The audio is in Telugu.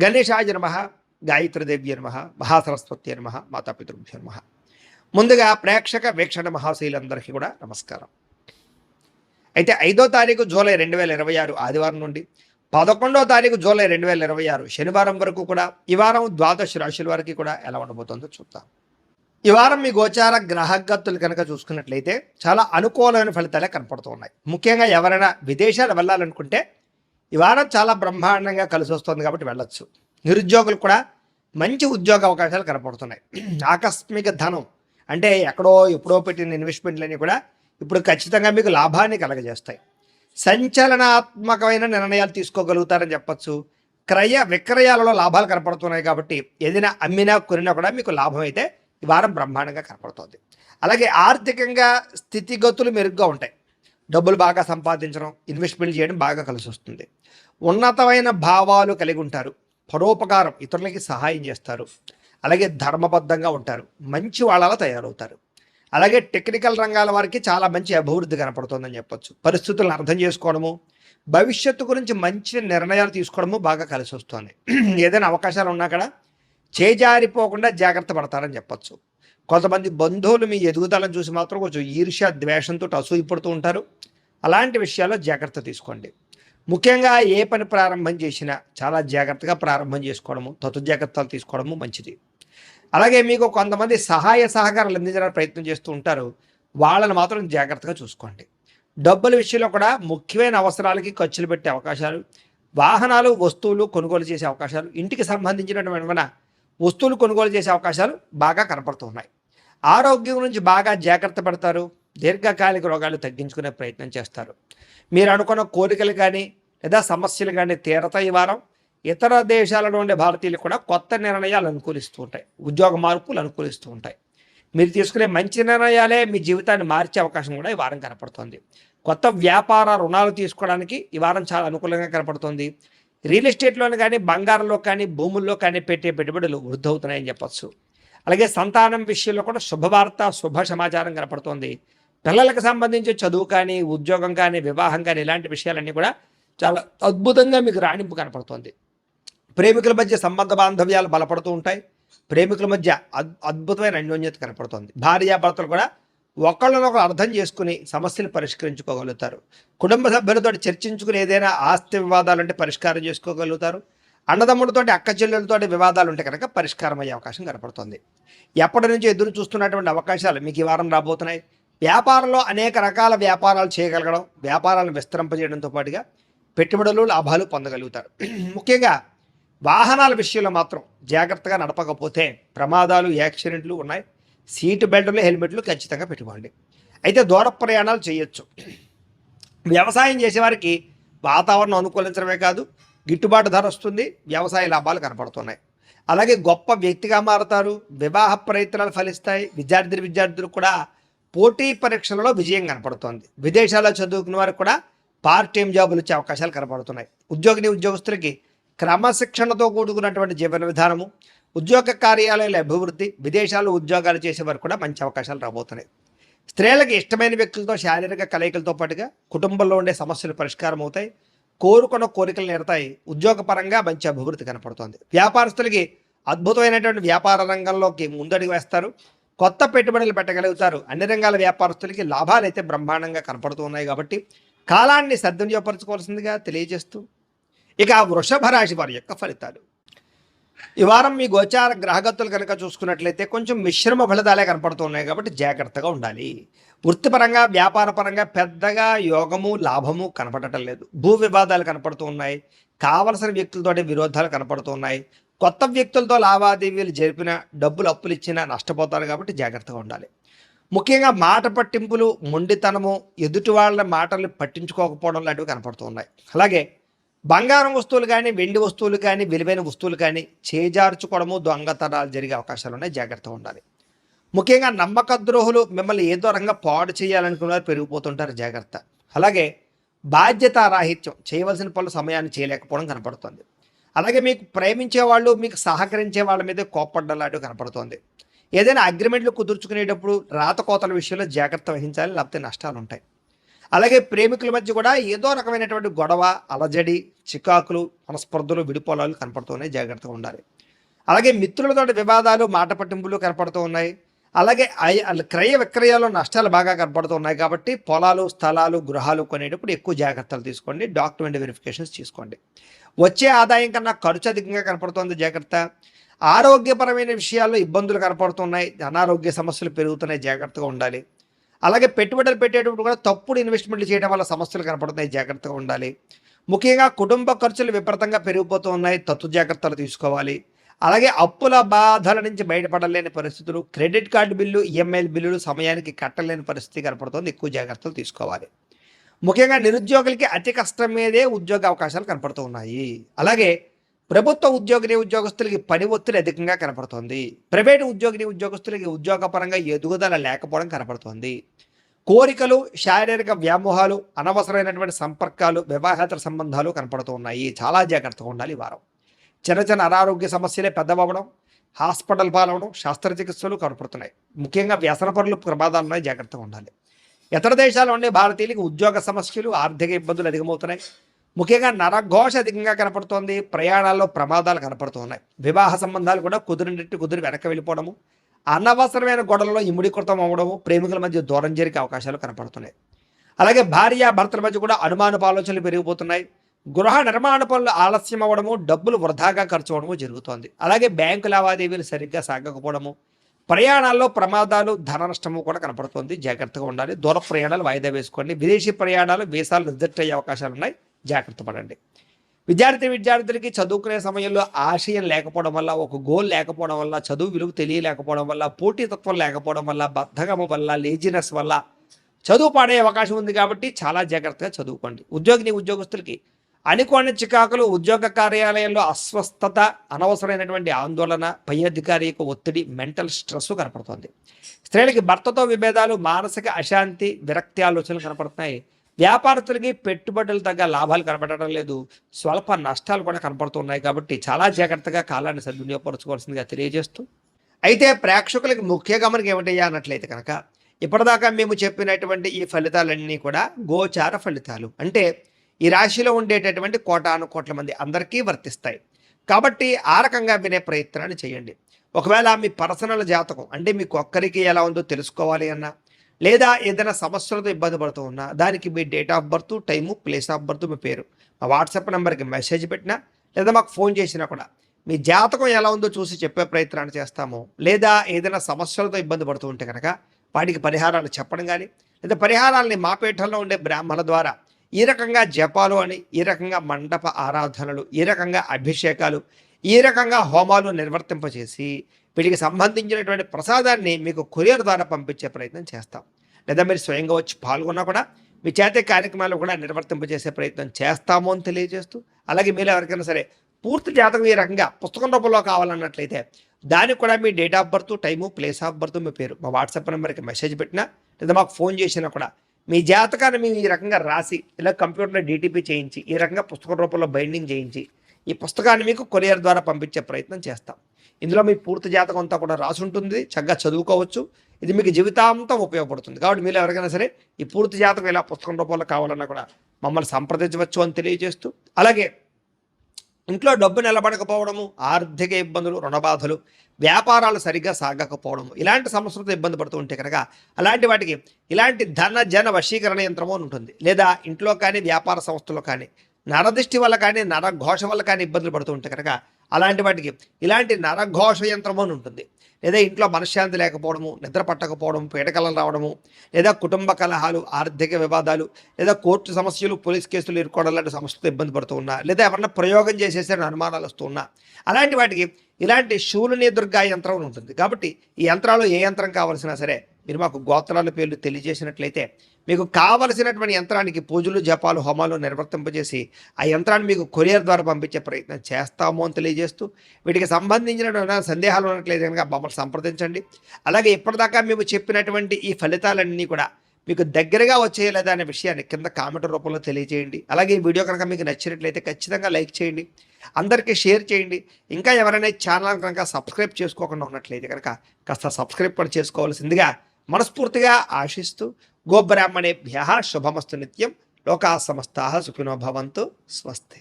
గణేశాయ నమః, గాయత్రీదేవ్య నమః, మహాసరస్వతి నమః, మాతాపితృభ్యో నమః. ముందుగా ప్రేక్షక వీక్షణ మహాశైలందరికీ కూడా నమస్కారం. అయితే 5వ తారీఖు జూలై 2026 ఆదివారం నుండి 11వ తారీఖు జూలై 2026 శనివారం వరకు కూడా ఈ వారం ద్వాదశ రాశుల వారికి కూడా ఎలా ఉండబోతుందో చూద్దాం. ఈ వారం మీ గోచార గ్రహగతులు కనుక చూసుకున్నట్లయితే చాలా అనుకూలమైన ఫలితాలే కనపడుతున్నాయి. ముఖ్యంగా ఎవరైనా విదేశాలు వెళ్ళాలనుకుంటే ఈ వారం చాలా బ్రహ్మాండంగా కలిసి వస్తుంది కాబట్టి వెళ్ళొచ్చు. నిరుద్యోగులు కూడా మంచి ఉద్యోగ అవకాశాలు కనపడుతున్నాయి. ఆకస్మిక ధనం అంటే ఎప్పుడో పెట్టిన ఇన్వెస్ట్మెంట్లన్నీ కూడా ఇప్పుడు ఖచ్చితంగా మీకు లాభాన్ని కలగజేస్తాయి. సంచలనాత్మకమైన నిర్ణయాలు తీసుకోగలుగుతారని చెప్పచ్చు. క్రయ విక్రయాలలో లాభాలు కనపడుతున్నాయి కాబట్టి ఏదైనా అమ్మినా కొనినా కూడా మీకు లాభం అయితే ఈ వారం బ్రహ్మాండంగా కనపడుతుంది. అలాగే ఆర్థికంగా స్థితిగతులు మెరుగ్గా ఉంటాయి. డబ్బులు బాగా సంపాదించడం, ఇన్వెస్ట్మెంట్ చేయడం బాగా కలిసి వస్తుంది. ఉన్నతమైన భావాలు కలిగి ఉంటారు. పరోపకారం, ఇతరులకి సహాయం చేస్తారు. అలాగే ధర్మబద్ధంగా ఉంటారు. మంచి వాళ్ళలా తయారవుతారు. అలాగే టెక్నికల్ రంగాల వారికి చాలా మంచి అభివృద్ధి కనపడుతుందని చెప్పొచ్చు. పరిస్థితులను అర్థం చేసుకోవడము, భవిష్యత్తు గురించి మంచి నిర్ణయాలు తీసుకోవడము బాగా కలిసి వస్తుంది. ఏదైనా అవకాశాలు ఉన్నా కూడా చేజారిపోకుండా జాగ్రత్త పడతారని చెప్పొచ్చు. కొంతమంది బంధువులు మీ ఎదుగుదలను చూసి మాత్రం కొంచెం ఈర్ష్య ద్వేషంతో అసూయపడుతూ ఉంటారు. అలాంటి విషయాల్లో జాగ్రత్త తీసుకోండి. ముఖ్యంగా ఏ పని ప్రారంభం చేసినా చాలా జాగ్రత్తగా ప్రారంభం చేసుకోవడము, జాగ్రత్తలు తీసుకోవడము మంచిది. అలాగే మీకు కొంతమంది సహాయ సహకారాలు అందించడానికి ప్రయత్నం చేస్తూ ఉంటారు. వాళ్ళని మాత్రం జాగ్రత్తగా చూసుకోండి. డబ్బుల విషయంలో కూడా ముఖ్యమైన అవసరాలకి ఖర్చులు పెట్టే అవకాశాలు, వాహనాలు వస్తువులు కొనుగోలు చేసే అవకాశాలు, ఇంటికి సంబంధించినటువంటి వస్తువులు కొనుగోలు చేసే అవకాశాలు బాగా కనపడుతున్నాయి. ఆరోగ్యం గురించి బాగా జాగ్రత్త పడతారు. దీర్ఘకాలిక రోగాలు తగ్గించుకునే ప్రయత్నం చేస్తారు. మీరు అనుకున్న కోరికలు కానీ లేదా సమస్యలు కానీ తీరతాయి. ఈ వారం ఇతర దేశాలలో ఉండే భారతీయులు కూడా కొత్త నిర్ణయాలు అనుకూలిస్తూ ఉంటాయి. ఉద్యోగ మార్పులు అనుకూలిస్తూ ఉంటాయి. మీరు తీసుకునే మంచి నిర్ణయాలే మీ జీవితాన్ని మార్చే అవకాశం కూడా ఈ వారం కనపడుతుంది. కొత్త వ్యాపార రుణాలు తీసుకోవడానికి ఈ వారం చాలా అనుకూలంగా కనపడుతుంది. రియల్ ఎస్టేట్లోని కానీ బంగారంలో కానీ భూముల్లో కానీ పెట్టే పెట్టుబడులు వృద్ధి అవుతున్నాయని చెప్పచ్చు. అలాగే సంతానం విషయంలో కూడా శుభవార్త, శుభ సమాచారం కనపడుతుంది. పిల్లలకు సంబంధించి చదువు కానీ, ఉద్యోగం కానీ, వివాహం కానీ ఇలాంటి విషయాలన్నీ కూడా చాలా అద్భుతంగా మీకు రాణింపు కనపడుతుంది. ప్రేమికుల మధ్య సంబంధ బాంధవ్యాలు బలపడుతూ ఉంటాయి. ప్రేమికుల మధ్య అద్భుతమైన అన్యోన్యత కనపడుతుంది. భార్యాభర్తలు కూడా ఒకళ్ళనొకరు అర్థం చేసుకుని సమస్యలు పరిష్కరించుకోగలుగుతారు. కుటుంబ సభ్యులతో చర్చించుకుని ఏదైనా ఆస్తి వివాదాలుంటే పరిష్కారం చేసుకోగలుగుతారు. అన్నదమ్ములతోటి, అక్క చెల్లెలతోటి వివాదాలు ఉంటే కనుక పరిష్కారం అయ్యే అవకాశం కనపడుతుంది. ఎప్పటి నుంచి ఎదురు చూస్తున్నటువంటి అవకాశాలు మీకు ఈ వారం రాబోతున్నాయి. వ్యాపారంలో అనేక రకాల వ్యాపారాలు చేయగలగడం, వ్యాపారాలను విస్తరింపజేయడంతో పాటుగా పెట్టుబడులు, లాభాలు పొందగలుగుతారు. ముఖ్యంగా వాహనాల విషయంలో మాత్రం జాగ్రత్తగా నడపకపోతే ప్రమాదాలు, యాక్సిడెంట్లు ఉన్నాయి. సీటు బెల్టులు, హెల్మెట్లు ఖచ్చితంగా పెట్టుకోండి. అయితే దూర ప్రయాణాలు చేయొచ్చు. వ్యవసాయం చేసేవారికి వాతావరణం అనుకూలించడమే కాదు, గిట్టుబాటు ధర వస్తుంది. వ్యవసాయ లాభాలు కనపడుతున్నాయి. అలాగే గొప్ప వ్యక్తిగా మారుతారు. వివాహ ప్రయత్నాలు ఫలిస్తాయి. విద్యార్థులు కూడా పోటీ పరీక్షలలో విజయం కనపడుతోంది. విదేశాల్లో చదువుకున్న వారికి కూడా పార్ట్ టైం జాబులు వచ్చే అవకాశాలు కనపడుతున్నాయి. ఉద్యోగస్తులకి క్రమశిక్షణతో కూడుకున్నటువంటి జీవన విధానము, ఉద్యోగ కార్యాలయాల అభివృద్ధి, విదేశాల్లో ఉద్యోగాలు చేసేవారు కూడా మంచి అవకాశాలు రాబోతున్నాయి. స్త్రీలకు ఇష్టమైన వ్యక్తులతో శారీరక కలయికలతో పాటుగా కుటుంబంలో ఉండే సమస్యలు పరిష్కారం అవుతాయి. కోరుకున్న కోరికలు నెరతాయి. ఉద్యోగపరంగా మంచి అభివృద్ధి కనపడుతుంది. వ్యాపారస్తులకి అద్భుతమైనటువంటి వ్యాపార రంగంలోకి ముందడుగు వేస్తారు. కొత్త పెట్టుబడులు పెట్టగలుగుతారు. అన్ని రంగాల వ్యాపారస్తులకి లాభాలు అయితే బ్రహ్మాండంగా కనపడుతూ ఉన్నాయి కాబట్టి కాలాన్ని సద్వినియోగపరచుకోవాల్సిందిగా తెలియజేస్తూ ఇక వృషభ రాశి వారి యొక్క ఫలితాలు. ఈ వారం మీ గోచార గ్రహగతులు కనుక చూసుకున్నట్లయితే కొంచెం మిశ్రమ ఫలితాలే కనపడుతున్నాయి కాబట్టి జాగ్రత్తగా ఉండాలి. వృత్తిపరంగా, వ్యాపారపరంగా పెద్దగా యోగము, లాభము కనపడటం లేదు. భూ వివాదాలు కనపడుతూ ఉన్నాయి. కావలసిన వ్యక్తులతోటి విరోధాలు కనపడుతూ ఉన్నాయి. కొత్త వ్యక్తులతో లావాదేవీలు జరిపిన, డబ్బులు అప్పులు ఇచ్చినా నష్టపోతారు కాబట్టి జాగ్రత్తగా ఉండాలి. ముఖ్యంగా మాట పట్టింపులు, మొండితనము, ఎదుటి వాళ్ళ మాటలు పట్టించుకోకపోవడం లాంటివి కనపడుతూ ఉన్నాయి. అలాగే బంగారం వస్తువులు కానీ, వెండి వస్తువులు కానీ, విలువైన వస్తువులు కానీ చేజార్చుకోవడము, దొంగతనాలు జరిగే అవకాశాలు ఉన్నాయి. జాగ్రత్తగా ఉండాలి. ముఖ్యంగా నమ్మక ద్రోహులు మిమ్మల్ని ఏదో రకంగా పాడు చేయాలనుకున్నారు పెరిగిపోతుంటారు. జాగ్రత్త. అలాగే బాధ్యతారాహిత్యం, చేయవలసిన పనులు సమయాన్ని చేయలేకపోవడం కనపడుతుంది. అలాగే మీకు ప్రేమించే వాళ్ళు, మీకు సహకరించే వాళ్ళ మీద కోప్పడ్డం లాంటివి కనపడుతుంది. ఏదైనా అగ్రిమెంట్లు కుదుర్చుకునేటప్పుడు రాతకోతల విషయంలో జాగ్రత్త వహించాలి, లేకపోతే నష్టాలు ఉంటాయి. అలాగే ప్రేమికుల మధ్య కూడా ఏదో రకమైనటువంటి గొడవ, అలజడి, చికాకులు, మనస్పర్ధలు, విడిపోలాలు కనపడుతున్నాయి, జాగ్రత్తగా ఉండాలి. అలాగే మిత్రులతో వివాదాలు, మాట పట్టింపులు కనపడుతూ ఉన్నాయి. అలాగే క్రయ విక్రయాలు నష్టాలు బాగా కనపడుతూ ఉన్నాయి కాబట్టి పొలాలు, స్థలాలు, గృహాలు కొనేటప్పుడు ఎక్కువ జాగ్రత్తలు తీసుకోండి. డాక్యుమెంట్ వెరిఫికేషన్స్ తీసుకోండి. వచ్చే ఆదాయం కన్నా ఖర్చు అధికంగా కనపడుతోంది, జాగ్రత్త. ఆరోగ్యపరమైన విషయాల్లో ఇబ్బందులు కనపడుతున్నాయి, అనారోగ్య సమస్యలు పెరుగుతున్నాయి, జాగ్రత్తగా ఉండాలి. అలాగే పెట్టుబడులు పెట్టేటప్పుడు కూడా తప్పుడు ఇన్వెస్ట్మెంట్లు చేయడం వల్ల సమస్యలు కనపడుతున్నాయి, జాగ్రత్తగా ఉండాలి. ముఖ్యంగా కుటుంబ ఖర్చులు విపరీతంగా పెరిగిపోతూ ఉన్నాయి, తత్తు జాగ్రత్తలు తీసుకోవాలి. అలాగే అప్పుల బాధల నుంచి బయటపడలేని పరిస్థితులు, క్రెడిట్ కార్డు బిల్లు, ఈఎంఐ బిల్లులు సమయానికి కట్టలేని పరిస్థితి కనపడుతుంది, ఎక్కువ జాగ్రత్తలు తీసుకోవాలి. ముఖ్యంగా నిరుద్యోగులకి అతి కష్టం మీదే ఉద్యోగ అవకాశాలు కనపడుతూ ఉన్నాయి. అలాగే ప్రభుత్వ ఉద్యోగస్తులకి పని ఒత్తిడి అధికంగా కనపడుతోంది. ప్రైవేటు ఉద్యోగస్తులకి ఉద్యోగపరంగా ఎదుగుదల లేకపోవడం కనపడుతోంది. కోరికలు, శారీరక వ్యామోహాలు, అనవసరమైనటువంటి సంపర్కాలు, వివాహేతర సంబంధాలు కనపడుతూ ఉన్నాయి, చాలా జాగ్రత్తగా ఉండాలి ఈ వారం. చిన్న అనారోగ్య సమస్యలే పెద్దవడం, హాస్పిటల్ పాలవడం, శస్త్రచికిత్సలు కనపడుతున్నాయి. ముఖ్యంగా వ్యసన పనులు ప్రమాదాలు ఉన్నాయి, జాగ్రత్తగా ఉండాలి. ఇతర దేశాల్లో ఉండే భారతీయులకు ఉద్యోగ సమస్యలు, ఆర్థిక ఇబ్బందులు అధికమవుతున్నాయి. ముఖ్యంగా నరఘోష అధికంగా కనపడుతోంది, ప్రయాణాల్లో ప్రమాదాలు కనపడుతున్నాయి. వివాహ సంబంధాలు కూడా కుదిరి వెనక్కి వెళ్ళిపోవడము, అనవసరమైన గొడవలలో ఇముడీకృతం అవ్వడము, ప్రేమికుల మధ్య దూరం జరిగే అవకాశాలు కనపడుతున్నాయి. అలాగే భార్యాభర్తల మధ్య కూడా అనుమానపు ఆలోచనలు పెరిగిపోతున్నాయి. గృహ నిర్మాణ పనులు ఆలస్యం అవ్వడము, డబ్బులు వృధాగా ఖర్చు అవ్వడము జరుగుతోంది. అలాగే బ్యాంకు లావాదేవీలు సరిగ్గా సాగకపోవడము, ప్రయాణాల్లో ప్రమాదాలు, ధన నష్టము కూడా కనపడుతుంది, జాగ్రత్తగా ఉండాలి. దూర ప్రయాణాలు వాయిదా వేసుకోండి. విదేశీ ప్రయాణాలు, వీసాలు రిజెక్ట్ అయ్యే అవకాశాలు ఉన్నాయి, జాగ్రత్త పడండి. విద్యార్థులకి చదువుకునే సమయంలో ఆశయం లేకపోవడం వల్ల, ఒక గోల్ లేకపోవడం వల్ల, చదువు విలువ తెలియలేకపోవడం వల్ల, పోటీతత్వం లేకపోవడం వల్ల, బద్ధకము వల్ల, లేజినెస్ వల్ల చదువు పాడే అవకాశం ఉంది కాబట్టి చాలా జాగ్రత్తగా చదువుకోండి. ఉద్యోగస్తులకి అనుకోని చికాకులు, ఉద్యోగ కార్యాలయంలో అస్వస్థత, అనవసరమైనటువంటి ఆందోళన, పై అధికారి యొక్క ఒత్తిడి, మెంటల్ స్ట్రెస్ కనపడుతుంది. స్త్రీలకి భర్తతో విభేదాలు, మానసిక అశాంతి, విరక్తి ఆలోచనలు కనపడుతున్నాయి. వ్యాపారస్తులకి పెట్టుబడులు తగ్గ లాభాలు కనపడటం లేదు, స్వల్ప నష్టాలు కూడా కనపడుతున్నాయి కాబట్టి చాలా జాగ్రత్తగా కాలాన్ని సద్వినియోగపరచుకోవాల్సిందిగా తెలియజేస్తూ, అయితే ప్రేక్షకులకి ముఖ్య గమనిక ఏమిటయ్యా అన్నట్లయితే కనుక, ఇప్పటిదాకా మేము చెప్పినటువంటి ఈ ఫలితాలన్నీ కూడా గోచార ఫలితాలు, అంటే ఈ రాశిలో ఉండేటటువంటి కోటాను కోట్ల మంది అందరికీ వర్తిస్తాయి కాబట్టి ఆ రకంగా వినే ప్రయత్నాన్ని చేయండి. ఒకవేళ మీ పర్సనల్ జాతకం అంటే మీకు ఒక్కరికి ఎలా ఉందో తెలుసుకోవాలి అన్నా, లేదా ఏదైనా సమస్యలతో ఇబ్బంది పడుతూ ఉన్నా, దానికి మీ date of birth, time, place of birth, మీ పేరు మా వాట్సాప్ నెంబర్కి మెసేజ్ పెట్టినా, లేదా మాకు ఫోన్ చేసినా కూడా మీ జాతకం ఎలా ఉందో చూసి చెప్పే ప్రయత్నాన్ని చేస్తాము. లేదా ఏదైనా సమస్యలతో ఇబ్బంది పడుతూ ఉంటే కనుక వాటికి పరిహారాలు చెప్పడం కానీ, లేదా పరిహారాలని మా పీఠంలో ఉండే బ్రాహ్మణుల ద్వారా ఈ రకంగా జపాలు అని, ఈ రకంగా మండప ఆరాధనలు, ఈ రకంగా అభిషేకాలు, ఈ రకంగా హోమాలు నిర్వర్తింపచేసి వీటికి సంబంధించినటువంటి ప్రసాదాన్ని మీకు కొరియర్ ద్వారా పంపించే ప్రయత్నం చేస్తాం. లేదా మీరు స్వయంగా వచ్చి పాల్గొన్నా కూడా మీ చేతే కార్యక్రమాలు కూడా నిర్వర్తింపజేసే ప్రయత్నం చేస్తాము అని తెలియజేస్తూ, అలాగే మీరు ఎవరికైనా సరే పూర్తి జాతకం ఈ రకంగా పుస్తకం రూపంలో కావాలన్నట్లయితే దానికి కూడా మీ date of birth, time, place of birth, మీ పేరు మా వాట్సాప్ నెంబర్కి మెసేజ్ పెట్టినా, లేదా మాకు ఫోన్ చేసినా కూడా మీ జాతకాన్ని మేము ఈ రకంగా రాసి, ఇలా కంప్యూటర్లో డీటీపీ చేయించి, ఈ రకంగా పుస్తకం రూపంలో బైండింగ్ చేయించి ఈ పుస్తకాన్ని మీకు కొరియర్ ద్వారా పంపించే ప్రయత్నం చేస్తాం. ఇందులో మీ పూర్తి జాతకం అంతా కూడా రాసి ఉంటుంది, చక్కగా చదువుకోవచ్చు. ఇది మీకు జీవితాంతం ఉపయోగపడుతుంది. కాబట్టి మీరు ఎవరికైనా సరే ఈ పూర్తి జాతకం ఇలా పుస్తకం రూపంలో కావాలన్నా కూడా మమ్మల్ని సంప్రదించవచ్చు అని తెలియజేస్తూ, అలాగే ఇంట్లో డబ్బు నిలబడకపోవడము, ఆర్థిక ఇబ్బందులు, రుణబాధలు, వ్యాపారాలు సరిగ్గా సాగకపోవడము, ఇలాంటి సమస్యలతో ఇబ్బంది పడుతూ ఉంటే కనుక అలాంటి వాటికి ఇలాంటి జన వశీకరణ యంత్రము అని ఉంటుంది. లేదా ఇంట్లో కానీ వ్యాపార సంస్థలో కానీ నరదృష్టి వల్ల కానీ, నరఘోష వల్ల కానీ ఇబ్బందులు పడుతూ ఉంటే కనుక అలాంటి వాటికి ఇలాంటి నరఘోష యంత్రము అని ఉంటుంది. లేదా ఇంట్లో మనశ్శాంతి లేకపోవడము, నిద్ర పట్టకపోవడం, పీడకలలు రావడము, లేదా కుటుంబ కలహాలు, ఆర్థిక వివాదాలు, లేదా కోర్టు సమస్యలు, పోలీస్ కేసులు ఇరుకోవడం లాంటి సమస్యలతో ఇబ్బంది పడుతూ ఉన్నా, లేదా ఎవరన్నా ప్రయోగం చేసేసరికి అనుమానాలు వస్తూ ఉన్నా, అలాంటి వాటికి ఇలాంటి శూలిని దుర్గా యంత్రం ఉంటుంది. కాబట్టి ఈ యంత్రాలు ఏ యంత్రం కావాల్సినా సరే మీరు మాకు గోత్రాల పేర్లు తెలియజేసినట్లయితే మీకు కావలసినటువంటి యంత్రానికి పూజలు, జపాలు, హోమాలు నిర్వర్తింపజేసి ఆ యంత్రాన్ని మీకు కొరియర్ ద్వారా పంపించే ప్రయత్నం చేస్తాము అని తెలియజేస్తూ, వీటికి సంబంధించిన సందేహాలు ఉన్నట్లయితే కనుక మమ్మల్ని సంప్రదించండి. అలాగే ఇప్పటిదాకా మేము చెప్పినటువంటి ఈ ఫలితాలన్నీ కూడా మీకు దగ్గరగా వచ్చేయలేదా అనే విషయాన్ని కింద కామెంట్ రూపంలో తెలియజేయండి. అలాగే ఈ వీడియో కనుక మీకు నచ్చినట్లయితే ఖచ్చితంగా లైక్ చేయండి, అందరికీ షేర్ చేయండి. ఇంకా ఎవరైనా ఛానల్ కనుక సబ్స్క్రైబ్ చేసుకోకుండా ఉన్నట్లయితే కనుక కాస్త సబ్స్క్రైబ్ కూడా చేసుకోవాల్సిందిగా మనస్ఫూర్తిగా ఆశిస్తూ, గోబ్రాహ్మణేభ్యః శుభమస్తు నిత్యం, లోకాః సమస్తాః సుఖినో భవంతు, స్వస్తి.